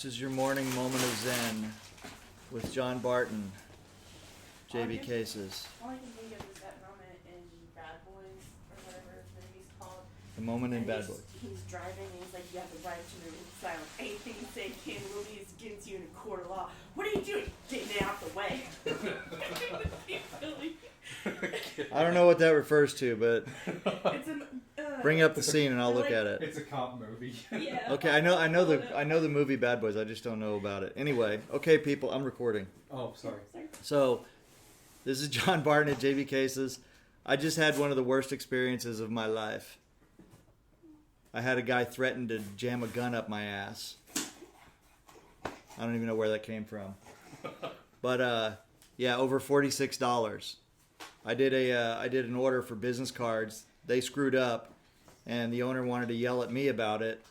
This is your morning moment of Zen with John Barton, JB Cases. All I can think of is that moment in Bad Boys, or whatever the movie's called. The moment in And Bad Boys. He's driving and he's like, you have the right to remain silent. Anything you say can will be against you in a court of law. What are you doing? Getting it out the way. I don't know what that refers to, but It's an, bring up the scene and I'll look at it. It's a cop movie. Yeah. Okay, I know the movie Bad Boys. I just don't know about it. Anyway, okay, people, I'm recording. Oh, sorry. So, this is John Barton at JB Cases. I just had one of the worst experiences of my life. I had a guy threaten to jam a gun up my ass. I don't even know where that came from. But yeah, over $46. I did an order for business cards. They screwed up, and the owner wanted to yell at me about it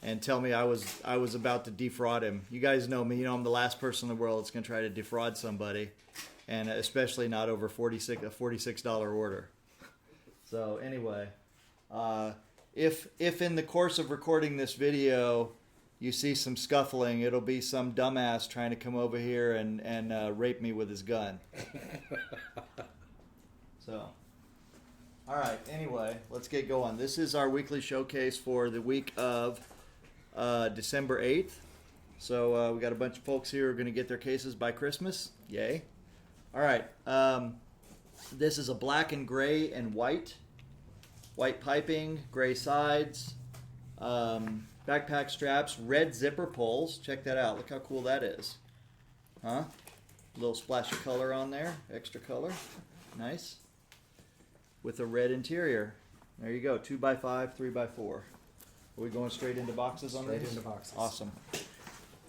and tell me I was about to defraud him. You guys know me. You know I'm the last person in the world that's going to try to defraud somebody, and especially not over a $46 order. So anyway, if in the course of recording this video you see some scuffling, it'll be some dumbass trying to come over here and rape me with his gun. So, all right. Anyway, let's get going. This is our weekly showcase for the week of December 8th. So we got a bunch of folks here who are going to get their cases by Christmas. Yay. All right. This is a black and gray and white. White piping, gray sides, backpack straps, red zipper pulls. Check that out. Look how cool that is. Huh? A little splash of color on there. Extra color. Nice. With a red interior. There you go. 2x5, 3x4. Are we going straight into boxes on these? Straight into boxes. Awesome.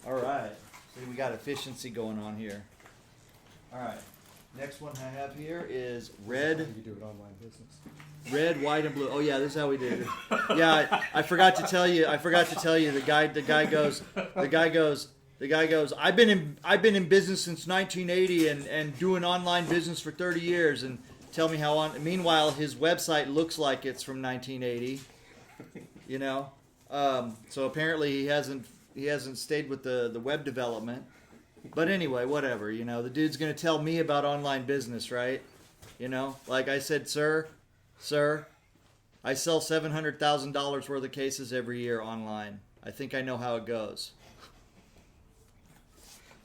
All right. See, we got efficiency going on here. All right. Next one I have here is red. You do it online business. Red, white, and blue. Oh yeah, this is how we do it. Yeah, I forgot to tell you. The guy goes. I've been in business since 1980 and doing online business for 30 years. And tell me how on. Meanwhile, his website looks like it's from 1980. You know, so apparently he hasn't stayed with the web development. But anyway, whatever. You know, the dude's gonna tell me about online business, right? You know, like I said, sir, I sell $700,000 worth of cases every year online. I think I know how it goes.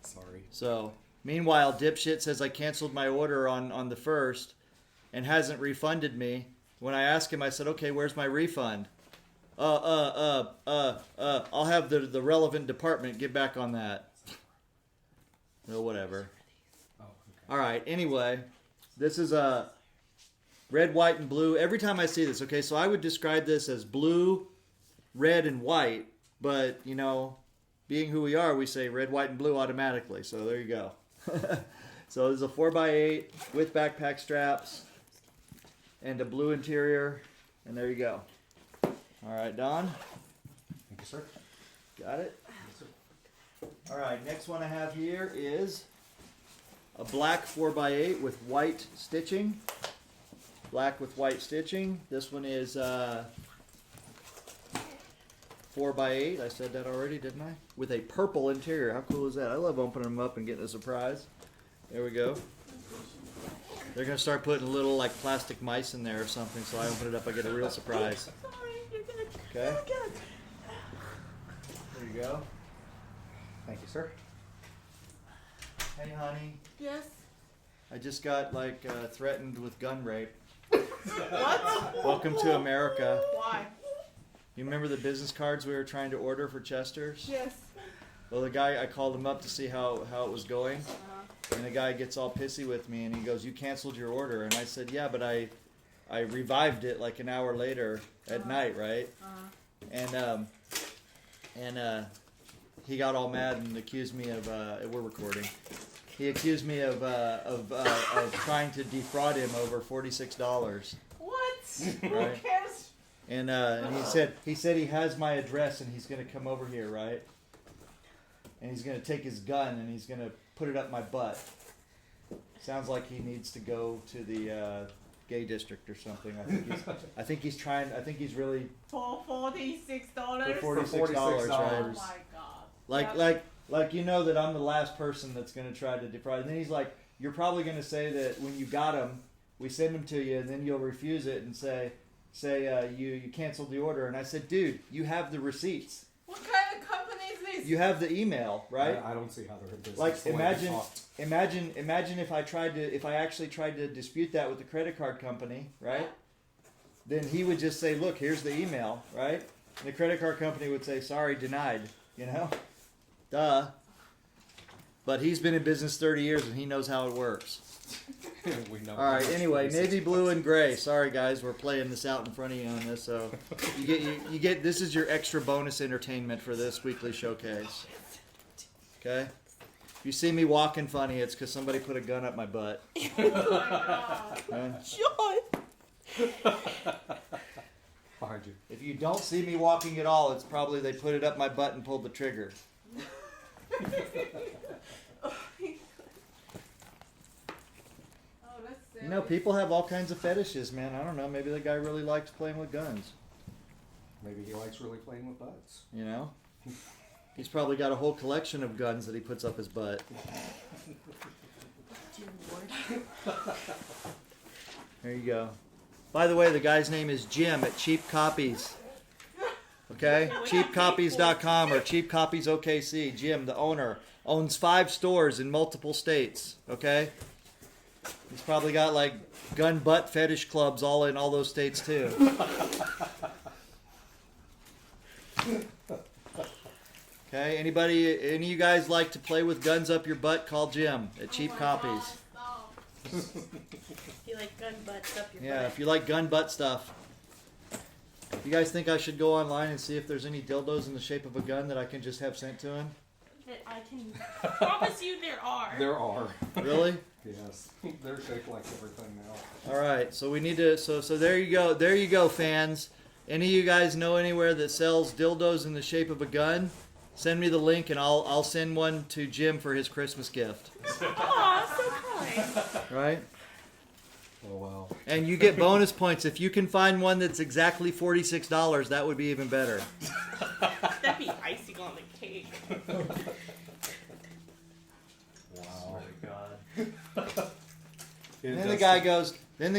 Sorry. So, meanwhile, dipshit says I canceled my order on the 1st and hasn't refunded me. When I asked him, I said, okay, where's my refund? I'll have the relevant department get back on that. No, whatever. Oh, okay. All right, anyway, this is a red, white, and blue. Every time I see this, okay, so I would describe this as blue, red, and white. But, you know, being who we are, we say red, white, and blue automatically. So there you go. So this is a 4x8 with backpack straps and a blue interior. And there you go. All right, Don. Thank you, sir. Got it? Yes, sir. All right, next one I have here is a black 4x8 with white stitching. Black with white stitching. This one is 4x8. I said that already, didn't I? With a purple interior. How cool is that? I love opening them up and getting a surprise. There we go. They're going to start putting little like plastic mice in there or something, so I open it up, I get a real surprise. Sorry, you're good. Okay. Oh, good. There you go. Thank you, sir. Hey, honey. Yes. I just got like threatened with gun rape. What? Welcome to America. Why? You remember the business cards we were trying to order for Chester's? Yes. Well, the guy, I called him up to see how it was going. And the guy gets all pissy with me and he goes, you canceled your order. And I said, yeah, but I revived it like an hour later at night, right? And he got all mad and accused me of, we're recording. He accused me of trying to defraud him over $46. What? Right. Who cares? And he said he has my address and he's gonna come over here, right? And he's gonna take his gun and he's gonna put it up my butt. Sounds like he needs to go to the gay district or something. I think he's really For $46. for $46, right? Oh my god. Like you know that I'm the last person that's going to try to defraud. And then he's like, you're probably going to say that when you got them, we send them to you, and then you'll refuse it and say you canceled the order. And I said, dude, you have the receipts. What kind of company is this? You have the email, right? I don't see how they're in business. Like the way they talk. imagine if I actually tried to dispute that with the credit card company, right? Then he would just say, look, here's the email, right? And the credit card company would say, sorry, denied, you know? Duh. But he's been in business 30 years and he knows how it works. We know. All right, anyway, navy blue and gray. Sorry guys, we're playing this out in front of you on this, so you get this is your extra bonus entertainment for this weekly showcase. Okay? If you see me walking funny, it's because somebody put a gun up my butt. Oh my god. Okay? Behind you. If you don't see me walking at all, it's probably they put it up my butt and pulled the trigger. Oh, that's sad. You know, people have all kinds of fetishes, man. I don't know. Maybe the guy really likes playing with guns. Maybe he likes really playing with butts. You know? He's probably got a whole collection of guns that he puts up his butt. Dear Lord. There you go. By the way, the guy's name is Jim at Cheap Copies. Okay? Cheapcopies.com or Cheap Copies OKC. Jim, the owner, owns 5 stores in multiple states. Okay? He's probably got like gun butt fetish clubs all in all those states too. Okay? Any of you guys like to play with guns up your butt? Call Jim at Cheap Copies. If you like gun butts up your Yeah, butt. if you like gun butt stuff. You guys think I should go online and see if there's any dildos in the shape of a gun that I can just have sent to him? That I can promise you there are. There are. Really? Yes. They're shaped like everything now. All right. So we need to. So there you go. There you go, fans. Any of you guys know anywhere that sells dildos in the shape of a gun? Send me the link and I'll send one to Jim for his Christmas gift. Aw, so kind. Right? Oh wow. And you get bonus points if you can find one that's exactly $46. That would be even better. That'd be icing on the cake. Wow. God. Then the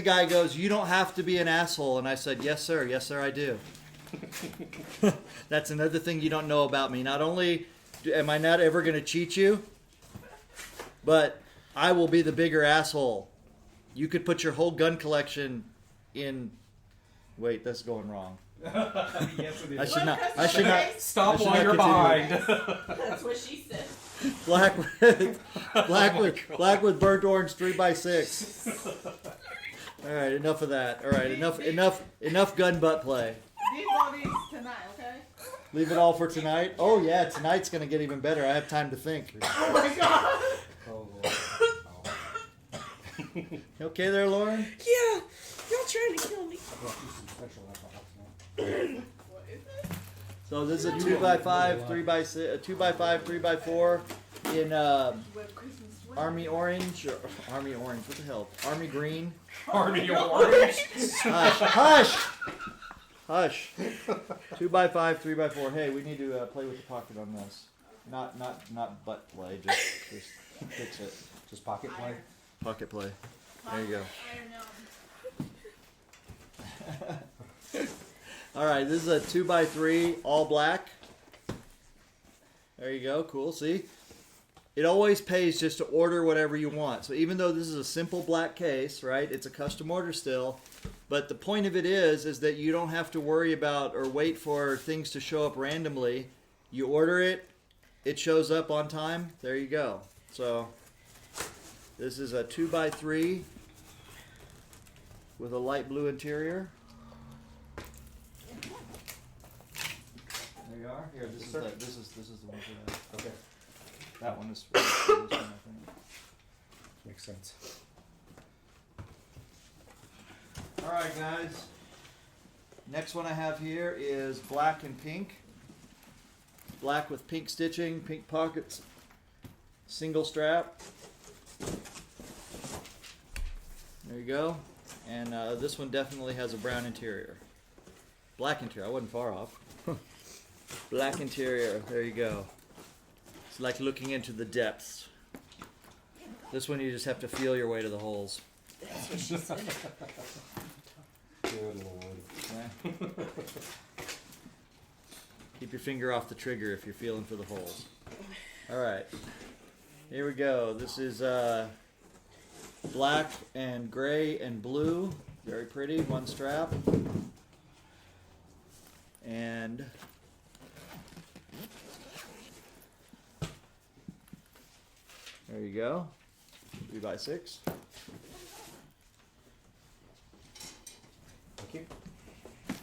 guy goes, you don't have to be an asshole. And I said, yes, sir, I do. That's another thing you don't know about me. Not only am I not ever going to cheat you, but I will be the bigger asshole. You could put your whole gun collection in... Wait, that's going wrong. Yes, it is. I should not... Stop I should while not you're continue. behind. That's what she said. Black with burnt orange 3x6. All right, enough of that. All right, enough gun butt play. Leave all these tonight, okay? Leave it all for tonight. Oh yeah, tonight's gonna get even better. I have time to think. Oh my god! Oh, Lord. You okay there, Lauren? Yeah, you're trying to kill me. I brought you some special alcohol now. What is it? So this is a 2x5, 3x6, a 2x5, 3x4 in With Christmas sweater. Army orange. What the hell? Army green. Army orange. Hush. 2x5, 3x4. Hey, we need to play with the pocket on this. Not butt play. Just fix it. Just pocket play. Pocket play. There you go. All right, this is a 2x3 all black. There you go. Cool. See? It always pays just to order whatever you want. So even though this is a simple black case, right? It's a custom order still. But the point of it is that you don't have to worry about or wait for things to show up randomly. You order it, it shows up on time. There you go. So this is a 2x3 with a light blue interior. There you are. Here, this is the one for that. Okay. That one is for this one, I think. Makes sense. All right, guys. Next one I have here is black and pink. Black with pink stitching, pink pockets, single strap. There you go. And this one definitely has a brown interior. Black interior. I wasn't far off. Black interior. There you go. It's like looking into the depths. This one you just have to feel your way to the holes. That's what she said. Good lord. Okay? Keep your finger off the trigger if you're feeling for the holes. Alright. Here we go. This is black and gray and blue. Very pretty. One strap. And there you go. 3x6. Thank you.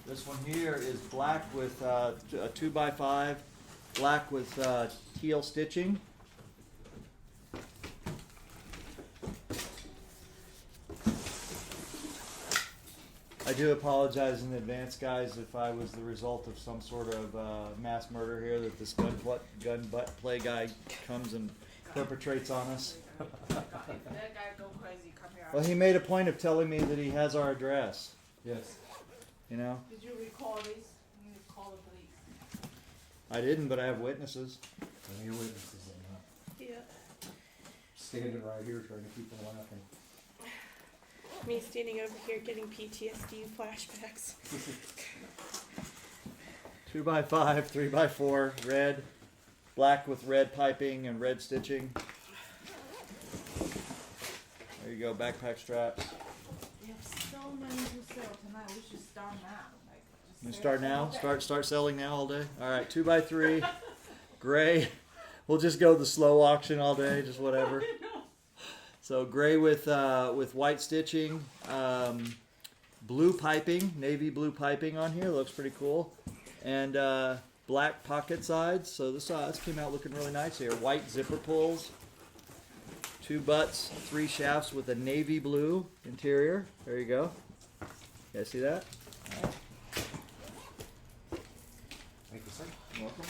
This one here is black with a 2x5, black with teal stitching. I do apologize in advance, guys, if I was the result of some sort of mass murder here, that this gun butt play guy comes and perpetrates on us. If that guy go crazy, come here. Well, he made a point of telling me that he has our address, Yes. you know. Did you recall this? You need to call the police. I didn't, but I have witnesses. And your witnesses in that. Yeah. Standing right here trying to keep them laughing. Me standing over here getting PTSD flashbacks. 2x5, 3x4, red, black with red piping and red stitching. There you go, backpack straps. We have so many to sell tonight. We should start now. Like, just You sell start it now? all day. Start selling now all day? Alright, 2x3, gray. We'll just go the slow auction all day, just whatever. So gray with white stitching, blue piping, navy blue piping on here, looks pretty cool. And black pocket sides, so this came out looking really nice here. White zipper pulls, 2 butts, 3 shafts with a navy blue interior. There you go. You guys see that? Thank you, sir. Welcome.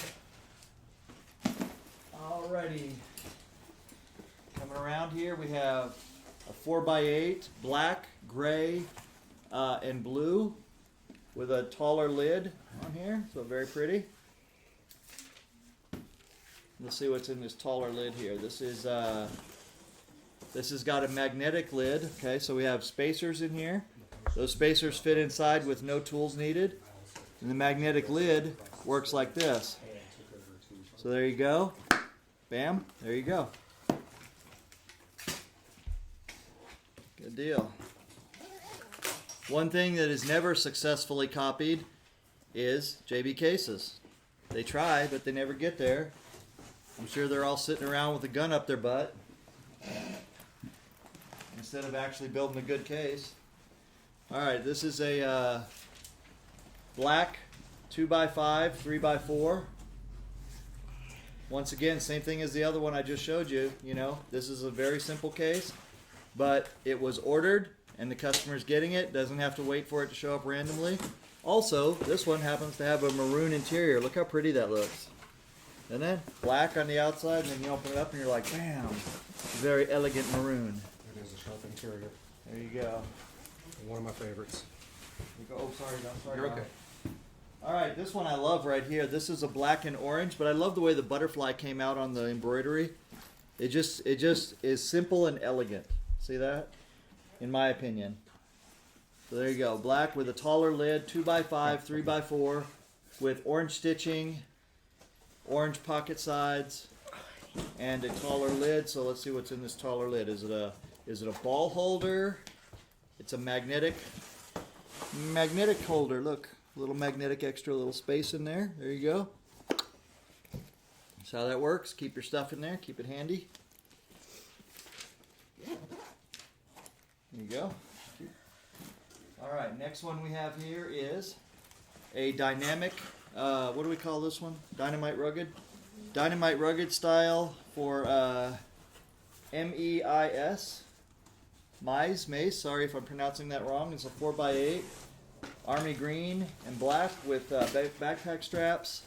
Alrighty. Coming around here, we have a 4x8, black, gray, and blue, with a taller lid on here, so very pretty. Let's see what's in this taller lid here. This has got a magnetic lid. Okay, so we have spacers in here. Those spacers fit inside with no tools needed, and the magnetic lid works like this. So there you go. Bam, there you go. Good deal. One thing that is never successfully copied is JB cases. They try, but they never get there. I'm sure they're all sitting around with a gun up their butt instead of actually building a good case. Alright, this is a black 2x5, 3x4. Once again, same thing as the other one I just showed you. You know, this is a very simple case, but it was ordered and the customer's getting it. Doesn't have to wait for it to show up randomly. Also, this one happens to have a maroon interior. Look how pretty that looks. And then black on the outside, and then you open it up and you're like, bam, very elegant maroon. It is a sharp interior. There you go. One of my favorites. You go. Oh, sorry, I'm sorry. You're Mom. okay. All right, this one I love right here. This is a black and orange, but I love the way the butterfly came out on the embroidery. It just is simple and elegant. See that? In my opinion. So there you go. Black with a taller lid, 2x5, 3x4, with orange stitching, orange pocket sides, and a taller lid. So let's see what's in this taller lid. Is it a ball holder? It's a magnetic holder. Look. Little magnetic extra little space in there. There you go. That's how that works. Keep your stuff in there. Keep it handy. There you go. Alright, next one we have here is a dynamic, what do we call this one? Dynamite rugged? Dynamite rugged style for MEIS. Mace, sorry if I'm pronouncing that wrong. It's a 4x8. Army green and black with backpack straps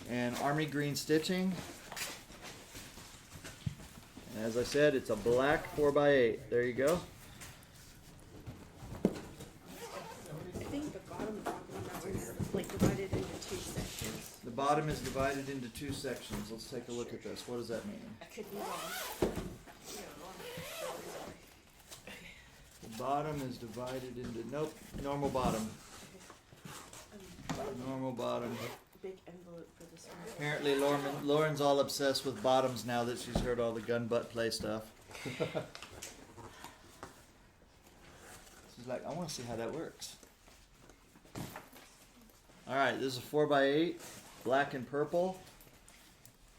and army green stitching. And as I said, it's a black 4x8. There you go. I think the bottom of the mats are like divided into 2 sections. The bottom is divided into two sections. Let's take a look at this. What does that mean? I could be wrong. The bottom is divided into, nope, normal bottom. Normal bottom. Big envelope for this one. Apparently Lauren's all obsessed with bottoms now that she's heard all the gun butt play stuff. She's like, I want to see how that works. Alright, this is a 4x8, black and purple.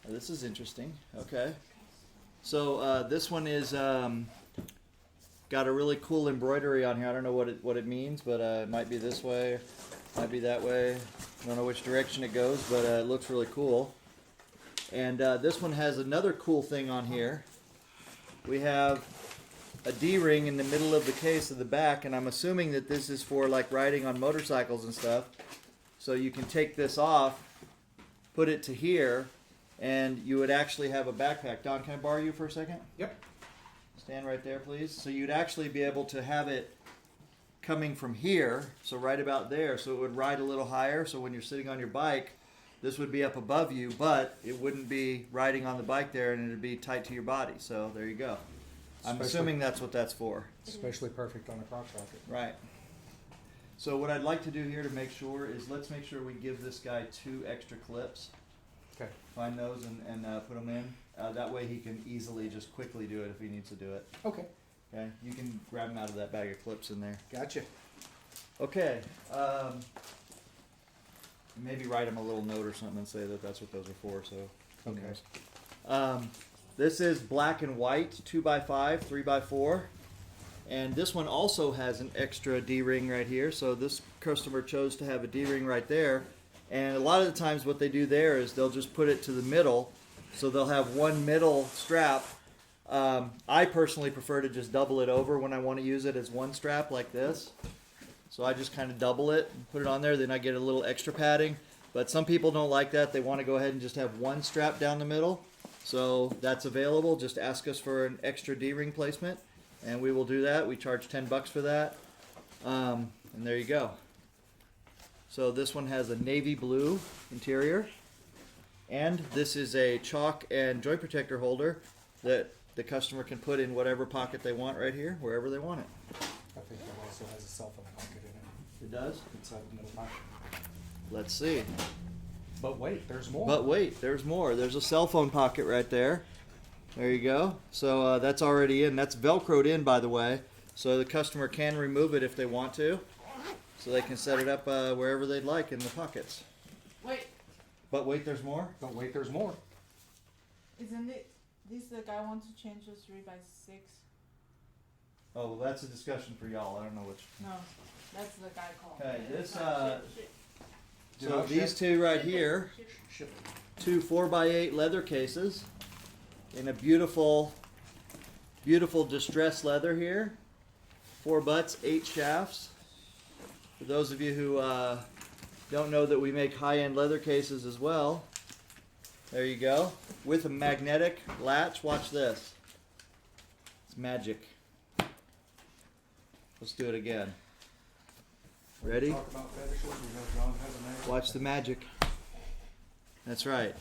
Oh, this is interesting. Okay. So this one is got a really cool embroidery on here. I don't know what it means, but it might be this way, might be that way. I don't know which direction it goes, but it looks really cool. And this one has another cool thing on here. We have a D-ring in the middle of the case of the back, and I'm assuming that this is for like riding on motorcycles and stuff. So you can take this off, put it to here, and you would actually have a backpack. Don, can I borrow you for a second? Yep. Stand right there, please. So you'd actually be able to have it coming from here, so right about there, so it would ride a little higher, so when you're sitting on your bike, this would be up above you, but it wouldn't be riding on the bike there, and it'd be tight to your body. So there you go. I'm assuming that's what that's for. Especially perfect on a crotch rocket. Right. So what I'd like to do here to make sure is let's make sure we give this guy 2 extra clips. Okay. Find those and put them in. That way he can easily just quickly do it if he needs to do it. Okay. Okay, you can grab them out of that bag of clips in there. Gotcha. Okay, maybe write him a little note or something and say that that's what those are for, so who Okay. knows. This is black and white, 2x5, 3x4. And this one also has an extra D-ring right here, so this customer chose to have a D-ring right there. And a lot of the times what they do there is they'll just put it to the middle, so they'll have one middle strap. I personally prefer to just double it over when I want to use it as one strap like this. So I just kind of double it and put it on there, then I get a little extra padding. But some people don't like that. They want to go ahead and just have one strap down the middle. So that's available. Just ask us for an extra D-ring placement and we will do that. We charge $10 for that. And there you go. So this one has a navy blue interior. And this is a chalk and joint protector holder that the customer can put in whatever pocket they want right here, wherever they want it. I think that also has a cell phone pocket in it. It does? Inside the middle pocket. Let's see. But wait, there's more. But wait, there's more. There's a cell phone pocket right there. There you go. So that's already in. That's Velcroed in, by the way. So the customer can remove it if they want to. So they can set it up wherever they'd like in the pockets. Wait, But wait, there's more? But wait, there's more. isn't it? This the guy wants to change those 3x6? Oh, well, that's a discussion for y'all. I don't know which. No, that's the guy called. Okay, this, Do so not these ship. two right here, Ship it. 2 4x8 leather cases in a beautiful, beautiful distressed leather here. 4 butts, 8 shafts. For those of you who don't know that we make high-end leather cases as well, there you go. With a magnetic latch. Watch this. It's magic. Let's do it again. Ready? Talk about fetishes. We know John has a name. Watch the magic. That's right.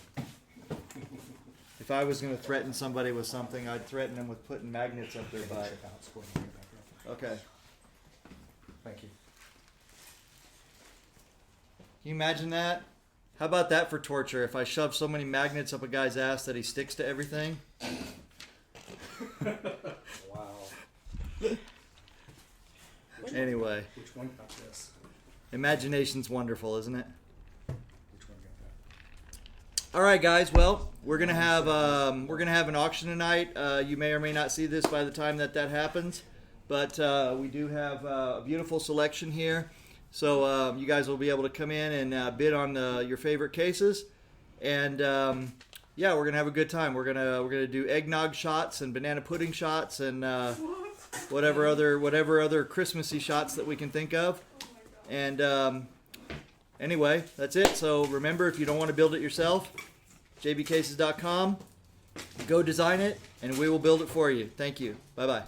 If I was going to threaten somebody with something, I'd threaten them with putting magnets up their butt. Check out. Let's go ahead and bring it back up. Okay. Thank you. Can you imagine that? How about that for torture? If I shove so many magnets up a guy's ass that he sticks to everything? Wow. Anyway, Which one got this? imagination's wonderful, isn't it? Which one got All right, guys. Well, we're gonna have an auction tonight. You may or may not see this by the time that happens, but we do have a beautiful selection here. So you guys will be able to come in and bid on your favorite cases, and yeah, we're gonna have a good time. We're gonna do eggnog shots and banana pudding shots and whatever other Christmassy shots that we can think of. And anyway, that's it. So remember, if you don't want to build it yourself, jbcases.com. Go design it, and we will build it for you. Thank you. Bye bye.